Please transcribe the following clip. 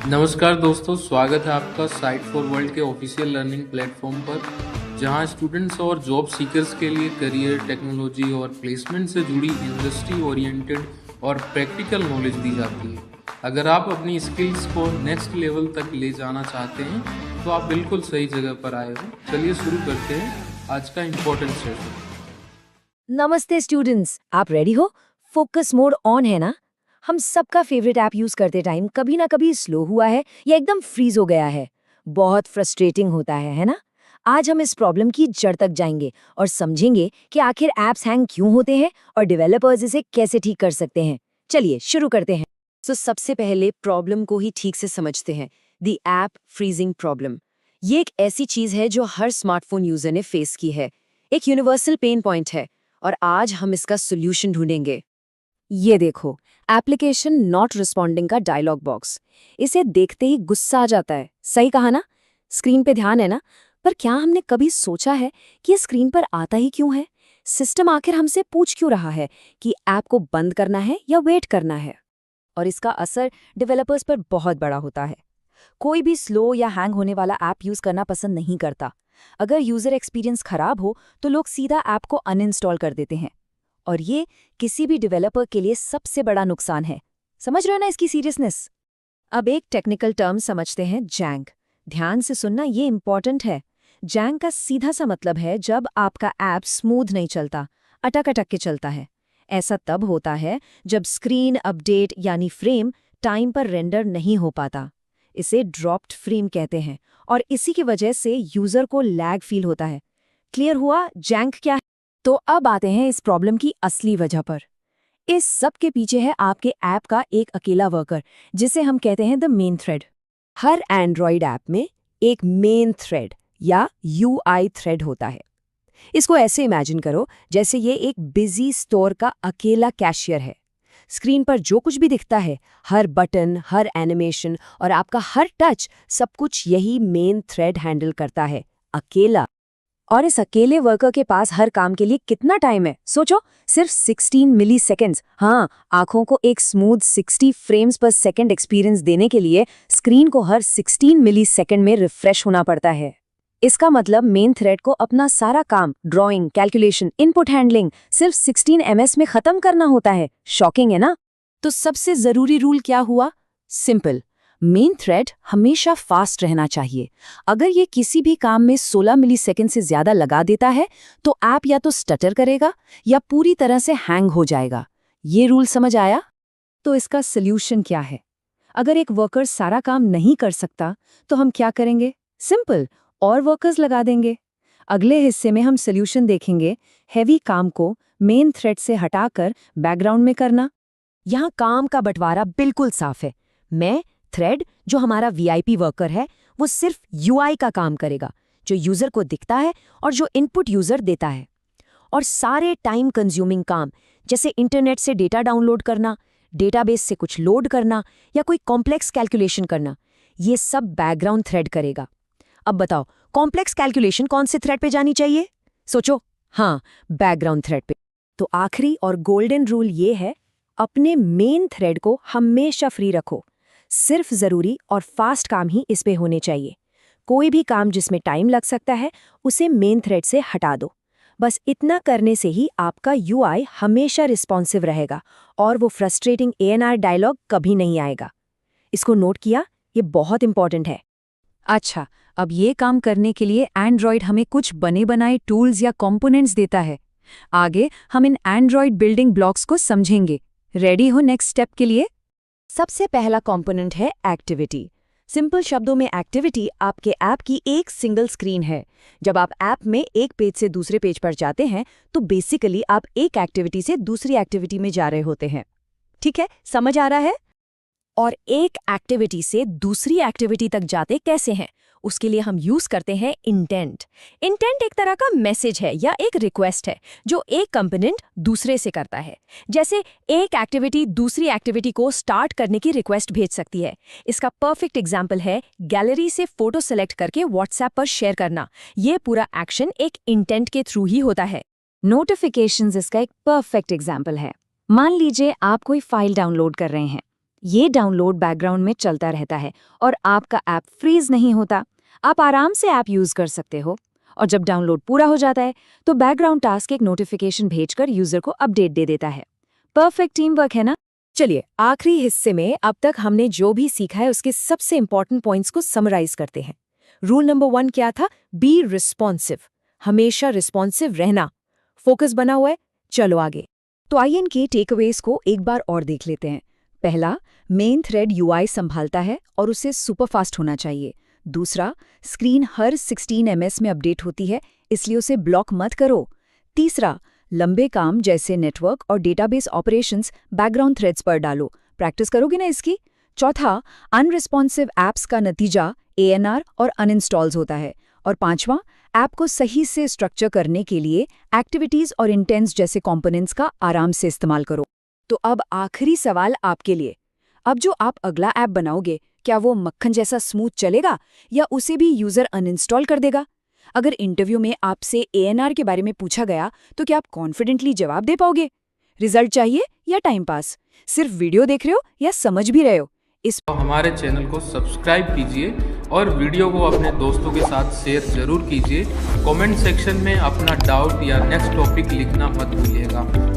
नमस्कार दोस्तों, स्वागत है आपका साइट फॉर वर्ल्ड के ऑफिशियल लर्निंग प्लेटफॉर्म पर, जहां स्टूडेंट्स और जॉब सीकर्स के लिए करियर, टेक्नोलॉजी और प्लेसमेंट से जुड़ी इंडस्ट्री ओरिएंटेड और प्रैक्टिकल नॉलेज दी जाती है। अगर आप अपनी स्किल्स को नेक्स्ट लेवल तक ले जाना चाहते हैं तो आप बिल्कुल सही जगह पर आए हो। चलिए शुरू करते हैं आज का इम्पोर्टेंट सेशन। नमस्ते स्टूडेंट्स, आप रेडी हो? फोकस मोड ऑन है ना? हम सबका फेवरेट ऐप यूज करते टाइम कभी ना कभी स्लो हुआ है या एकदम फ्रीज हो गया है। बहुत फ्रस्ट्रेटिंग होता है ना? आज हम इस प्रॉब्लम की जड़ तक जाएंगे और समझेंगे कि आखिर ऐप्स हैंग क्यों होते हैं और डेवलपर्स इसे कैसे ठीक कर सकते हैं। चलिए शुरू करते हैं। सबसे पहले प्रॉब्लम को ही ठीक से समझते हैं। The app freezing problem. ये एक ऐसी चीज है जो हर स्मार्टफोन यूजर ने फेस की है। एक यूनिवर्सल पेन पॉइंट है और आज हम इसका सोल्यूशन ढूंढेंगे। ये देखो, एप्लीकेशन नॉट रिस्पॉन्डिंग का डायलॉग बॉक्स। इसे देखते ही गुस्सा आ जाता है। सही कहा ना? स्क्रीन पे ध्यान है ना? पर क्या हमने कभी सोचा है कि ये स्क्रीन पर आता ही क्यों है? सिस्टम आखिर हमसे पूछ क्यों रहा है कि ऐप को बंद करना है या वेट करना है? और इसका असर डेवलपर्स पर बहुत बड़ा होता है। कोई भी स्लो या हैंग होने वाला ऐप यूज करना पसंद नहीं करता। अगर यूजर एक्सपीरियंस खराब हो तो लोग सीधा ऐप को अनइंस्टॉल कर देते हैं, और ये किसी भी डेवलपर के लिए सबसे बड़ा नुकसान है। समझ रहे हो ना इसकी सीरियसनेस? अब एक टेक्निकल टर्म समझते हैं, जैंग। ध्यान से सुनना, ये इंपॉर्टेंट है। जैंग का सीधा सा मतलब है जब आपका ऐप स्मूथ नहीं चलता, अटक अटक के चलता है। ऐसा तब होता है जब स्क्रीन अपडेट यानी फ्रेम टाइम पर रेंडर नहीं हो पाता। इसे ड्रॉप्ड फ्रेम कहते हैं और इसी की वजह से यूजर को लैग फील होता है। क्लियर हुआ जैंग क्या है? तो अब आते हैं इस प्रॉब्लम की असली वजह पर। इस सब के पीछे है आपके ऐप का एक अकेला वर्कर, जिसे हम कहते हैं the main thread. Her Android app में एक मेन थ्रेड या यूआई थ्रेड होता है। इसको ऐसे इमेजिन करो जैसे ये एक बिजी स्टोर का अकेला कैशियर है। स्क्रीन पर जो कुछ भी दिखता है, हर बटन, हर एनिमेशन और आपका हर टच, सब कुछ यही मेन थ्रेड हैंडल करता है, अकेला। और इस अकेले वर्कर के पास हर काम के लिए कितना टाइम है सोचो, सिर्फ 16 मिली सेकेंड्स। हाँ, आंखों को एक स्मूथ 60 फ्रेम्स पर सेकंड एक्सपीरियंस देने के लिए स्क्रीन को हर 16 मिली सेकेंड में रिफ्रेश होना पड़ता है। इसका मतलब मेन थ्रेड को अपना सारा काम, ड्राइंग, कैलकुलेशन, इनपुट हैंडलिंग सिर्फ 16 ms में खत्म करना होता है। शॉकिंग है ना? तो सबसे जरूरी रूल क्या हुआ? सिंपल, मेन थ्रेड हमेशा फास्ट रहना चाहिए। अगर ये किसी भी काम में 16 मिलीसेकंड से ज्यादा लगा देता है तो ऐप या तो स्टटर करेगा या पूरी तरह से हैंग हो जाएगा। ये रूल समझ आया? तो इसका सल्यूशन क्या है? अगर एक वर्कर सारा काम नहीं कर सकता तो हम क्या करेंगे? सिंपल, और वर्कर्स लगा देंगे। अगले हिस्से में हम सल्यूशन देखेंगे, हैवी काम को मेन थ्रेड से हटाकर बैकग्राउंड में करना। यहाँ काम का बंटवारा बिल्कुल साफ है। मैं थ्रेड, जो हमारा वीआईपी वर्कर है, वो सिर्फ यूआई का काम करेगा, जो यूजर को दिखता है और जो इनपुट यूजर देता है। और सारे टाइम कंज्यूमिंग काम, जैसे इंटरनेट से डेटा डाउनलोड करना, डेटाबेस से कुछ लोड करना या कोई कॉम्प्लेक्स कैलकुलेशन करना, ये सब बैकग्राउंड थ्रेड करेगा। अब बताओ, कॉम्प्लेक्स कैलकुलेशन कौन से थ्रेड पे जानी चाहिए? सोचो। हाँ, बैकग्राउंड थ्रेड पे। तो आखिरी और गोल्डन रूल ये है, अपने मेन थ्रेड को हमेशा फ्री रखो। सिर्फ जरूरी और फास्ट काम ही इस पे होने चाहिए। कोई भी काम जिसमें टाइम लग सकता है, उसे मेन थ्रेड से हटा दो। बस इतना करने से ही आपका यूआई हमेशा रिस्पॉन्सिव रहेगा और वो फ्रस्ट्रेटिंग एएनआर डायलॉग कभी नहीं आएगा। इसको नोट किया? ये बहुत इंपॉर्टेंट है। अच्छा, अब ये काम करने के लिए एंड्रॉयड हमें कुछ बने बनाए टूल्स या कंपोनेंट्स देता है। आगे हम इन एंड्रॉयड बिल्डिंग ब्लॉक्स को समझेंगे। रेडी हो नेक्स्ट स्टेप के लिए? सबसे पहला कंपोनेंट है एक्टिविटी। सिंपल शब्दों में एक्टिविटी आपके ऐप की एक सिंगल स्क्रीन है। जब आप ऐप में एक पेज से दूसरे पेज पर जाते हैं तो बेसिकली आप एक एक्टिविटी से दूसरी एक्टिविटी में जा रहे होते हैं। ठीक है, समझ आ रहा है? और एक एक्टिविटी से दूसरी एक्टिविटी तक जाते कैसे हैं, उसके लिए हम यूज करते हैं इंटेंट। इंटेंट एक तरह का मैसेज है या एक रिक्वेस्ट है जो एक कंपोनेंट दूसरे से करता है। जैसे एक एक्टिविटी दूसरी एक्टिविटी को स्टार्ट करने की रिक्वेस्ट भेज सकती है। इसका परफेक्ट एग्जांपल है गैलरी से फोटो सेलेक्ट करके व्हाट्सएप पर शेयर करना। ये पूरा एक्शन एक इंटेंट के थ्रू ही होता है। नोटिफिकेशंस इसका एक परफेक्ट एग्जांपल है। मान लीजिए आप कोई फाइल डाउनलोड कर रहे हैं। ये डाउनलोड बैकग्राउंड में चलता रहता है और आपका ऐप फ्रीज नहीं होता। आप आराम से ऐप यूज कर सकते हो और जब डाउनलोड पूरा हो जाता है तो बैकग्राउंड टास्क एक नोटिफिकेशन भेजकर यूजर को अपडेट दे देता है। परफेक्ट टीम वर्क है ना। चलिए आखिरी हिस्से में अब तक हमने जो भी सीखा है उसके सबसे इंपॉर्टेंट पॉइंट्स को समराइज करते हैं। रूल नंबर 1 क्या था? बी रिस्पॉन्सिव, हमेशा रिस्पॉन्सिव रहना। फोकस बना हुआ है, चलो आगे। तो आइए इनके टेकअवेज को एक बार और देख लेते हैं। पहला, मेन थ्रेड यूआई संभालता है और उसे सुपरफास्ट होना चाहिए। दूसरा, स्क्रीन हर 16 ms में अपडेट होती है, इसलिए उसे ब्लॉक मत करो। तीसरा, लंबे काम जैसे नेटवर्क और डेटाबेस ऑपरेशंस बैकग्राउंड थ्रेड्स पर डालो। प्रैक्टिस करोगे ना इसकी। चौथा, अनरिस्पॉन्सिव ऐप्स का नतीजा ANR और अनइंस्टॉल्स होता है। और पांचवा, ऐप को सही से स्ट्रक्चर करने के लिए एक्टिविटीज और इंटेंस जैसे कंपोनेंट्स का आराम से इस्तेमाल करो। तो अब आखिरी सवाल आपके लिए। अब जो आप अगला ऐप बनाओगे, क्या वो मक्खन जैसा स्मूथ चलेगा या उसे भी यूजर अनइंस्टॉल कर देगा? अगर इंटरव्यू में आपसे ANR के बारे में पूछा गया तो क्या आप कॉन्फिडेंटली जवाब दे पाओगे? रिजल्ट चाहिए या टाइम पास? सिर्फ वीडियो देख रहे हो या समझ भी रहे हो? तो हमारे चैनल को सब्सक्राइब कीजिए और वीडियो को अपने दोस्तों के साथ शेयर जरूर कीजिए। कमेंट सेक्शन में अपना डाउट या नेक्स्ट टॉपिक लिखना मत भूलिएगा।